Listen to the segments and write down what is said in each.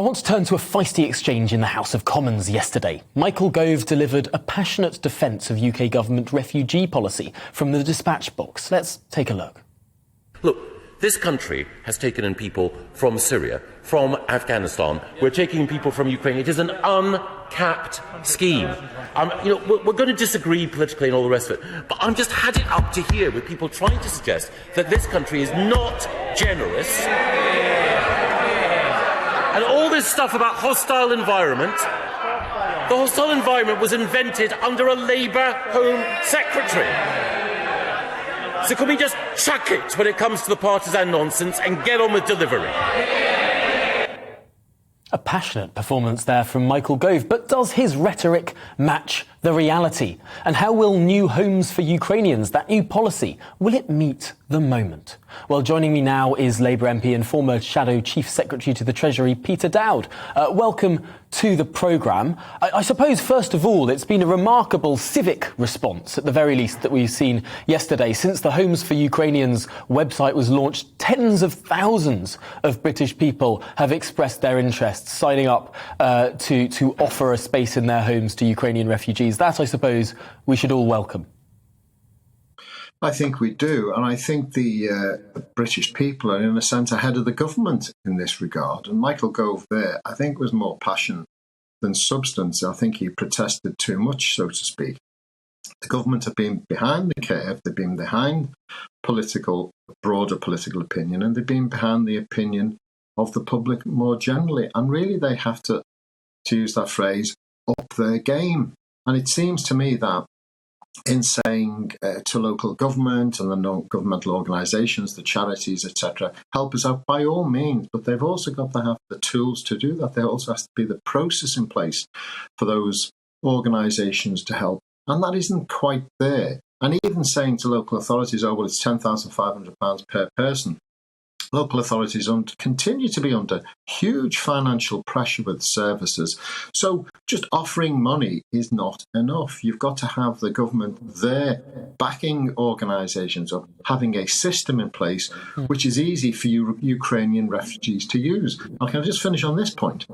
I want to turn to a feisty exchange in the House of Commons yesterday. Michael Gove delivered a passionate defence of UK government refugee policy from the dispatch box. Let's take a look. Look, this country has taken in people from Syria, from Afghanistan. We're taking people from Ukraine. It is an uncapped scheme. We're going to disagree politically and all the rest of it, but I'm just had it up to here with people trying to suggest that this country is not generous. And all this stuff about hostile environment, the hostile environment was invented under a Labour Home Secretary. So can we just chuck it when it comes to the partisan nonsense and get on with delivery? A passionate performance there from Michael Gove, but does his rhetoric match the reality? And how will new homes for Ukrainians, that new policy, will it meet the moment? Well, joining me now is Labour MP and former Shadow Chief Secretary to the Treasury, Peter Dowd. Welcome to the programme. I suppose, first of all, it's been a remarkable civic response, at the very least, that we've seen yesterday. Since the Homes for Ukrainians website was launched, tens of thousands of British people have expressed their interest, signing up to offer a space in their homes to Ukrainian refugees. That, I suppose, we should all welcome. I think we do, and I think the British people are, in a sense, ahead of the government in this regard. And Michael Gove there, I think, was more passion than substance. I think he protested too much, so to speak. The government have been behind the curve, they've been behind broader political opinion, and they've been behind the opinion of the public more generally. And really, they have to use that phrase, up their game. And it seems to me that in saying to local government and the non-governmental organisations, the charities, etc., help us out by all means, but they've also got to have the tools to do that. There also has to be the process in place for those organisations to help, and that isn't quite there. And even saying to local authorities, oh, well, it's £10,500 per person, local authorities continue to be under huge financial pressure with services. So just offering money is not enough. You've got to have the government there backing organisations up, having a system in place which is easy for Ukrainian refugees to use. Now, can I just finish on this point?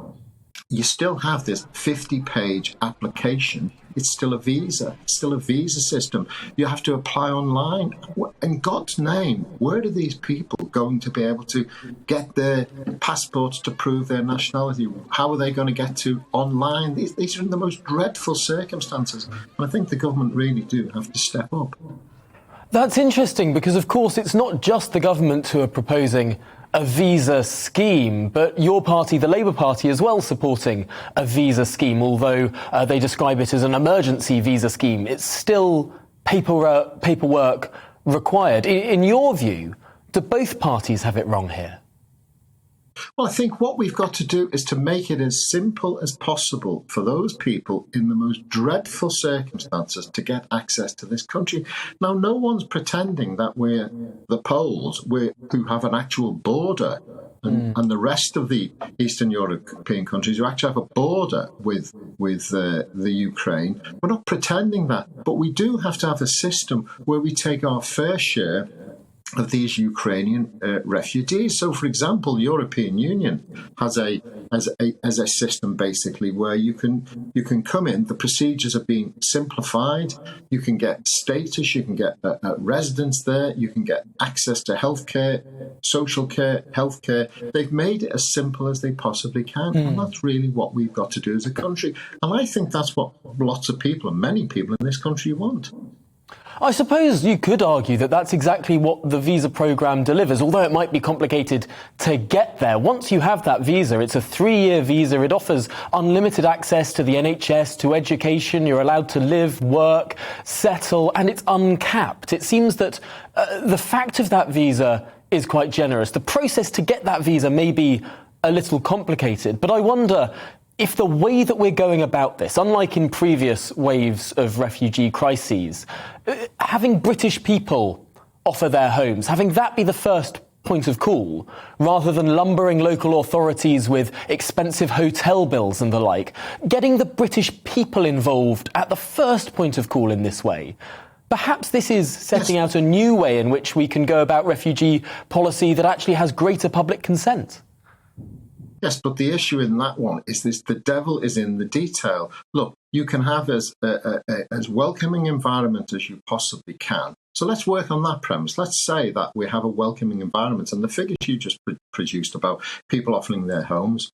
You still have this 50-page application. It's still a visa. It's still a visa system. You have to apply online. In God's name, where are these people going to be able to get their passports to prove their nationality? How are they going to get to online? These are in the most dreadful circumstances. And I think the government really do have to step up. That's interesting because, of course, it's not just the government who are proposing a visa scheme, but your party, the Labour Party, as well, supporting a visa scheme, although they describe it as an emergency visa scheme. It's still paperwork required. In your view, do both parties have it wrong here? Well, I think what we've got to do is to make it as simple as possible for those people in the most dreadful circumstances to get access to this country. Now, no one's pretending that we're the Poles who have an actual border and the rest of the Eastern European countries who actually have a border with the Ukraine. We're not pretending that, but we do have to have a system where we take our fair share of these Ukrainian refugees. So, for example, the European Union has a system basically where you can come in. The procedures are being simplified. You can get status. You can get a residence there. You can get access to healthcare, social care, healthcare. They've made it as simple as they possibly can, and that's really what we've got to do as a country. And I think that's what lots of people, and many people in this country, want. I suppose you could argue that that's exactly what the visa programme delivers, although it might be complicated to get there. Once you have that visa, it's a 3-year visa. It offers unlimited access to the NHS, to education. You're allowed to live, work, settle, and it's uncapped. It seems that the fact of that visa is quite generous. The process to get that visa may be a little complicated, but I wonder if the way that we're going about this, unlike in previous waves of refugee crises, having British people offer their homes, having that be the first point of call, rather than lumbering local authorities with expensive hotel bills and the like, getting the British people involved at the first point of call in this way, perhaps this is setting out a new way in which we can go about refugee policy that actually has greater public consent. Yes, but the issue in that one is this: the devil is in the detail. Look, you can have as welcoming environment as you possibly can. So let's work on that premise. Let's say that we have a welcoming environment, and the figures you just produced about people offering their homes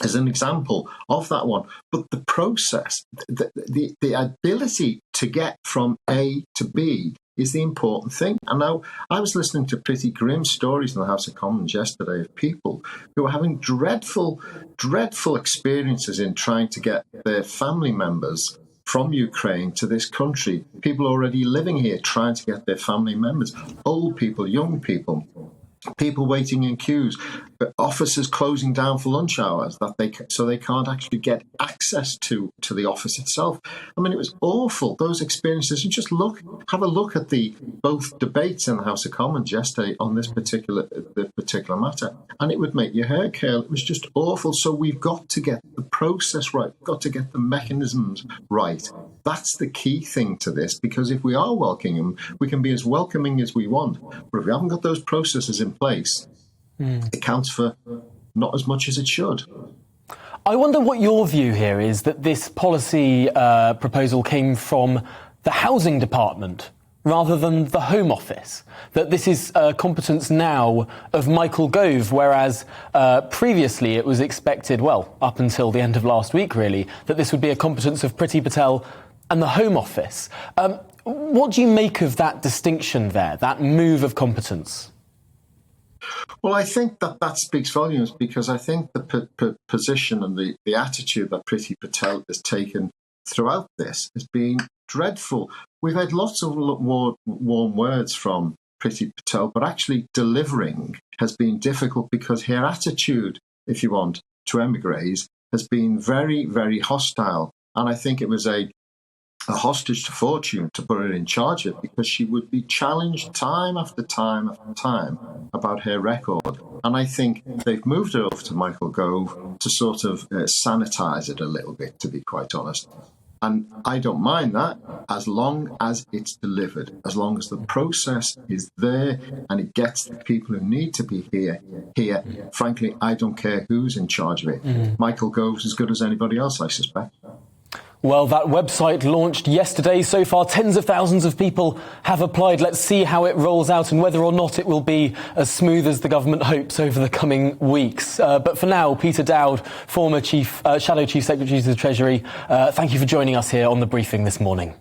as an example of that one. But the process, the ability to get from A to B is the important thing. And now I was listening to pretty grim stories in the House of Commons yesterday of people who were having dreadful experiences in trying to get their family members from Ukraine to this country. People already living here trying to get their family members, old people, young people. People waiting in queues, offices closing down for lunch hours so they can't actually get access to the office itself. I mean, it was awful, those experiences. And just have a look at the both debates in the House of Commons yesterday on this particular matter, and it would make your hair curl. It was just awful. So we've got to get the process right. We've got to get the mechanisms right. That's the key thing to this, because if we are welcoming them, we can be as welcoming as we want. But if we haven't got those processes in place, it counts for not as much as it should. I wonder what your view here is, that this policy proposal came from the Housing Department rather than the Home Office, that this is competence now of Michael Gove, whereas previously it was expected, well, up until the end of last week really, that this would be a competence of Priti Patel and the Home Office. What do you make of that distinction there, that move of competence? Well, I think that speaks volumes, because I think the position and the attitude that Priti Patel has taken throughout this has been dreadful. We've had lots of warm words from Priti Patel, but actually delivering has been difficult, because her attitude, if you want, to emigres has been very, very hostile. And I think it was a hostage to fortune to put her in charge of it, because she would be challenged time after time after time about her record. And I think they've moved her over to Michael Gove to sort of sanitise it a little bit, to be quite honest. And I don't mind that, as long as it's delivered, as long as the process is there and it gets the people who need to be here. Frankly, I don't care who's in charge of it. Michael Gove's as good as anybody else, I suspect. Well, that website launched yesterday. So far, tens of thousands of people have applied. Let's see how it rolls out and whether or not it will be as smooth as the government hopes over the coming weeks. But for now, Peter Dowd, former Shadow Chief Secretary to the Treasury, thank you for joining us here on The Briefing this morning.